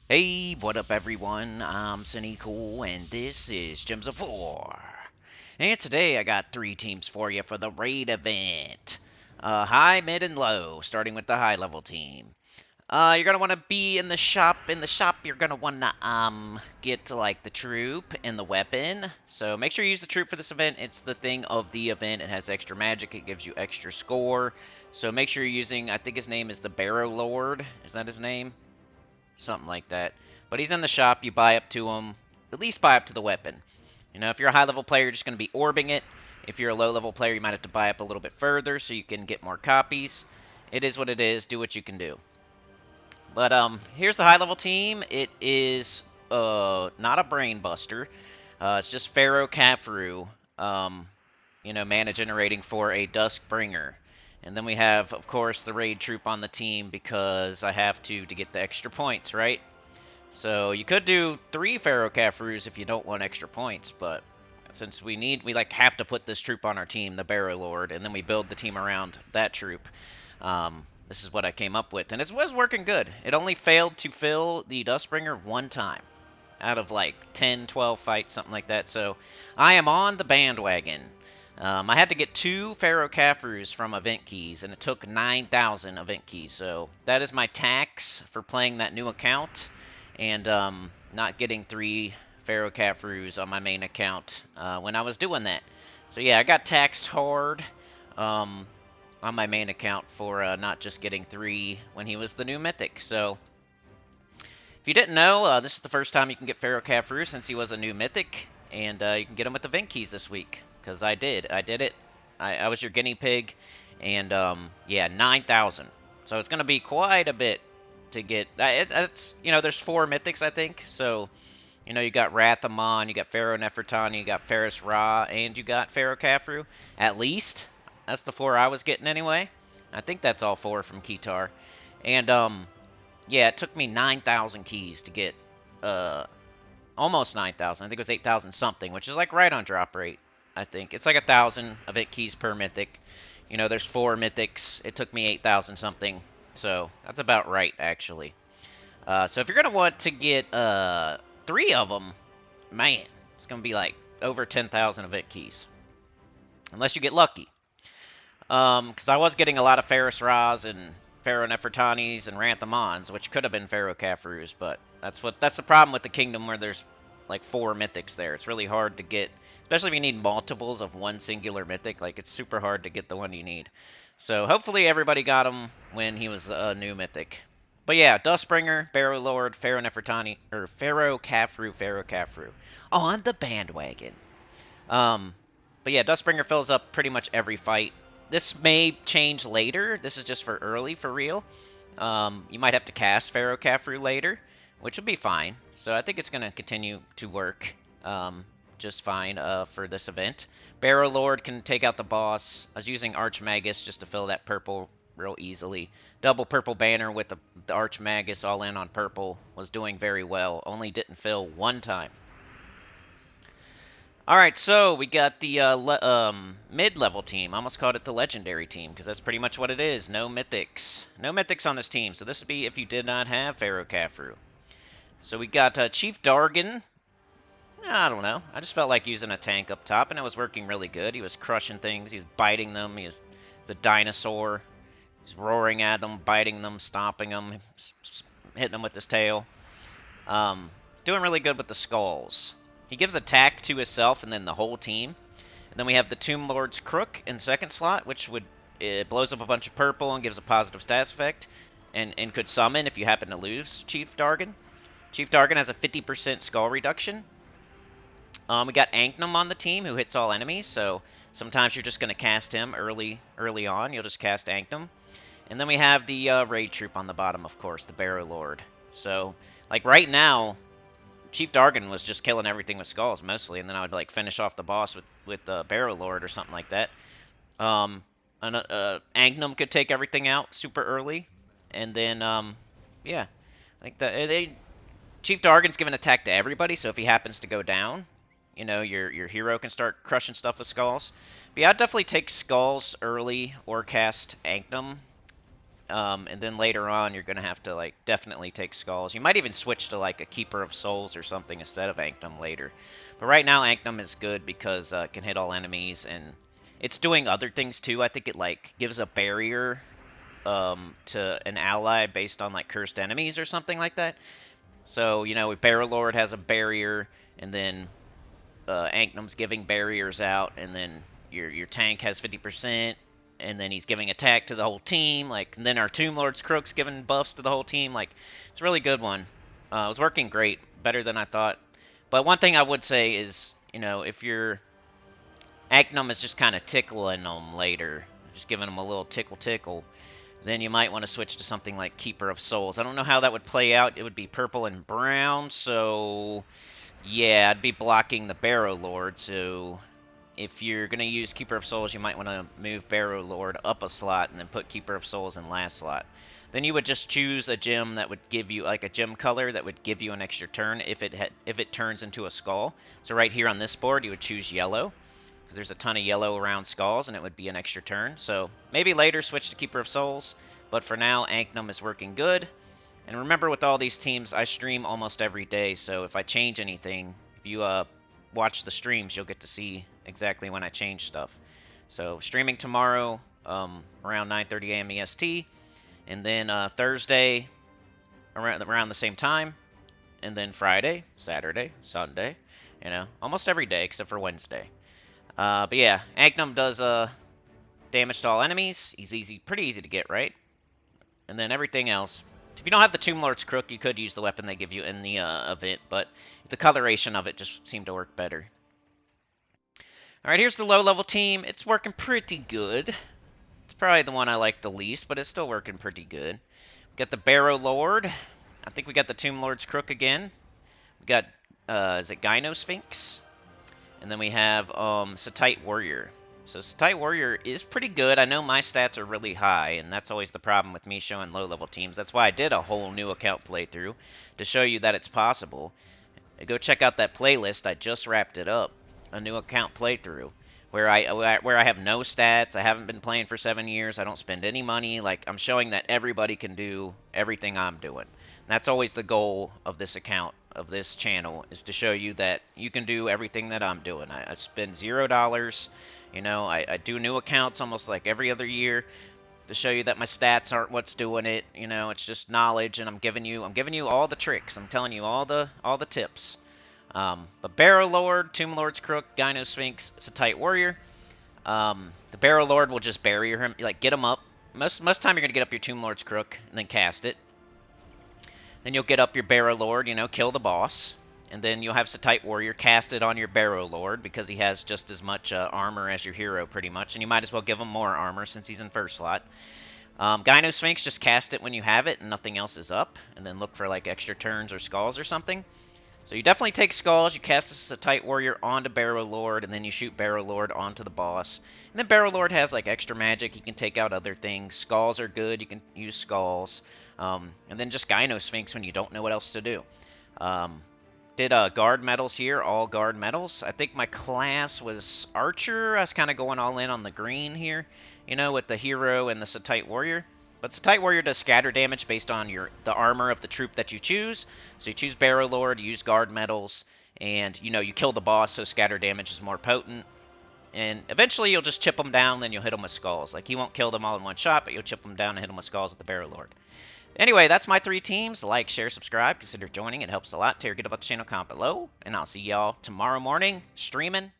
Hey, what up everyone? I'm Sinnycool and this is Gems of War. And today I got three teams for you for the raid event. High, mid, and low, starting with the high level team. You're gonna want to be in the shop. In the shop, you're gonna want to get like the troop and the weapon. So make sure you use the troop for this event. It's the thing of the event. It has extra magic. It gives you extra score. So make sure you're using. I think his name is the Barrow Lord. Is that his name? Something like that. But he's in the shop. You buy up to him. At least buy up to the weapon. You know, if you're a high level player, you're just going to be orbing it. If you're a low level player, you might have to buy up a little bit further so you can get more copies. It is what it is. Do what you can do. But here's the high level team. It is not a brain buster. It's just Pharaoh Khafru. Mana generating for a Duskbringer. And then we have, of course, the raid troop on the team because I have to get the extra points, right? So you could do 3 Pharaoh Khafrus if you don't want extra points, but since we have to put this troop on our team, the Barrow Lord, and then we build the team around that troop. This is what I came up with, and it was working good. It only failed to fill the Dustbringer one time out of like 10, 12 fights, something like that. So I am on the bandwagon. I had to get 2 Pharaoh Khafrus from event keys, and it took 9,000 event keys. So that is my tax for playing that new account, and not getting 3 Pharaoh Khafrus on my main account when I was doing that. So yeah, I got taxed hard on my main account for not just getting 3 when he was the new mythic. So if you didn't know, this is the first time you can get Pharaoh Khafru since he was a new mythic, and you can get him with the event keys this week. Because I did it. I was your guinea pig, and yeah, 9,000. So it's going to be quite a bit to get. It's there's 4 mythics I think. So you got Rathamon, you got Pharaoh Nefertani, you got Ferris Ra, and you got Pharaoh Khafru. At least that's the 4 I was getting anyway. I think that's all 4 from Khetar, and yeah, it took me 9,000 keys to get almost 9,000. I think it was 8,000 something, which is like right on drop rate. I think it's like 1,000 event keys per mythic. There's 4 mythics. It took me 8,000 something, so that's about right actually. So if you're gonna want to get 3 of them, man, it's gonna be like over 10,000 event keys, unless you get lucky. Because I was getting a lot of Ferris Ras and Pharaoh Nefertanis and Ranthamons, which could have been Pharaoh Khafrus, but that's the problem with the kingdom where there's like 4 mythics there. It's really hard to get, especially if you need multiples of one singular mythic. Like, it's super hard to get the one you need. So hopefully everybody got him when he was a new mythic. But yeah, Dustbringer, Barrow Lord, Pharaoh Nefertani, or Pharaoh Khafru on the bandwagon. But yeah, Dustbringer fills up pretty much every fight. This may change later. This is just for early, for real. You might have to cast Pharaoh Khafru later, which will be fine. So I think it's going to continue to work just fine for this event. Barrow Lord can take out the boss. I was using Archmagus just to fill that purple real easily. Double purple banner with the Archmagus all in on purple was doing very well. Only didn't fill one time. Alright, so we got the mid-level team. I almost called it the legendary team, because that's pretty much what it is. No mythics. No mythics on this team, so this would be if you did not have Pharaoh Khafru. So we got Chief Dargan. I don't know. I just felt like using a tank up top, and it was working really good. He was crushing things. He was biting them. He's a dinosaur. He's roaring at them, biting them, stomping them, hitting them with his tail. Doing really good with the skulls. He gives attack to himself and then the whole team. And then we have the Tomb Lord's Crook in second slot, which it blows up a bunch of purple and gives a positive stats effect. And could summon if you happen to lose Chief Dargan. Chief Dargan has a 50% skull reduction. We got Anknum on the team, who hits all enemies, so sometimes you're just going to cast him early on. You'll just cast Anknum. And then we have the raid troop on the bottom, of course, the Barrow Lord. So, like right now, Chief Dargan was just killing everything with skulls mostly, and then I would like finish off the boss with the Barrow Lord or something like that. Anknum could take everything out super early, and then yeah, like Chief Dargan's giving attack to everybody, so if he happens to go down, your hero can start crushing stuff with skulls. But yeah, I'd definitely take skulls early or cast Anknum. And then later on, you're going to have to, like, definitely take skulls. You might even switch to, like, a Keeper of Souls or something instead of Anknum later. But right now, Anknum is good because it can hit all enemies, and it's doing other things, too. I think it, like, gives a barrier to an ally based on, like, cursed enemies or something like that. So, you know, Barrow Lord has a barrier, and then Anknum's giving barriers out, and then your tank has 50%, and then he's giving attack to the whole team. Like, and then our Tomb Lord's Crook's giving buffs to the whole team. Like, it's a really good one. It was working great, better than I thought. But one thing I would say is, you know, if your Anknum is just kind of tickling them later, just giving them a little tickle, then you might want to switch to something like Keeper of Souls. I don't know how that would play out. It would be purple and brown, so yeah, I'd be blocking the Barrow Lord. So if you're going to use Keeper of Souls, you might want to move Barrow Lord up a slot and then put Keeper of Souls in last slot. Then you would just choose a gem that would give you, like a gem color that would give you an extra turn if it turns into a skull. So right here on this board, you would choose yellow, because there's a ton of yellow around skulls, and it would be an extra turn. So maybe later switch to Keeper of Souls, but for now, Anknum is working good. And remember, with all these teams, I stream almost every day, so if I change anything, if you watch the streams, you'll get to see exactly when I change stuff. So streaming tomorrow around 9:30 a.m. EST, and then Thursday around the same time, and then Friday, Saturday, Sunday, you know, almost every day except for Wednesday. But yeah, Anknum does damage to all enemies. He's pretty easy to get, right? And then everything else. If you don't have the Tomb Lord's Crook, you could use the weapon they give you in the event, but the coloration of it just seemed to work better. Alright, here's the low-level team. It's working pretty good. It's probably the one I like the least, but it's still working pretty good. We got the Barrow Lord. I think we got the Tomb Lord's Crook again. We got, is it Gyno Sphinx? And then we have Tacet Warrior. So Tacet Warrior is pretty good. I know my stats are really high, and that's always the problem with me showing low-level teams. That's why I did a whole new account playthrough, to show you that it's possible. Go check out that playlist. I just wrapped it up, a new account playthrough, where I have no stats. I haven't been playing for 7 years. I don't spend any money. Like, I'm showing that everybody can do everything I'm doing. And that's always the goal of this account, of this channel, is to show you that you can do everything that I'm doing. I spend $0. You know, I do new accounts almost like every other year to show you that my stats aren't what's doing it. You know, it's just knowledge, and I'm giving you all the tricks. I'm telling you all the tips. But Barrow Lord, Tomb Lord's Crook, Gyno Sphinx, Tacet Warrior. The Barrow Lord will just barrier him, like get him up. Most time you're gonna get up your Tomb Lord's Crook and then cast it. Then you'll get up your Barrow Lord, you know, kill the boss. And then you'll have Tacet Warrior cast it on your Barrow Lord, because he has just as much armor as your hero, pretty much. And you might as well give him more armor since he's in first slot. Gyno Sphinx, just cast it when you have it and nothing else is up. And then look for like extra turns or skulls or something. So you definitely take skulls, you cast this Tacet Warrior onto Barrow Lord, and then you shoot Barrow Lord onto the boss. And then Barrow Lord has like extra magic, he can take out other things. Skulls are good, you can use skulls. And then just Gyno Sphinx when you don't know what else to do. Did guard medals here, all guard medals. I think my class was Archer. I was kind of going all in on the green here, you know, with the hero and the Tacet Warrior. But Tacet Warrior does scatter damage based on the armor of the troop that you choose. So you choose Barrow Lord, you use guard medals, and you know you kill the boss, so scatter damage is more potent. And eventually you'll just chip them down, then you'll hit them with skulls. Like, you won't kill them all in one shot, but you'll chip them down and hit them with skulls with the Barrow Lord. Anyway, that's my 3 teams. Like, share, subscribe. Consider joining. It helps a lot. Tell your good about the channel, comment below. And I'll see y'all tomorrow morning streaming.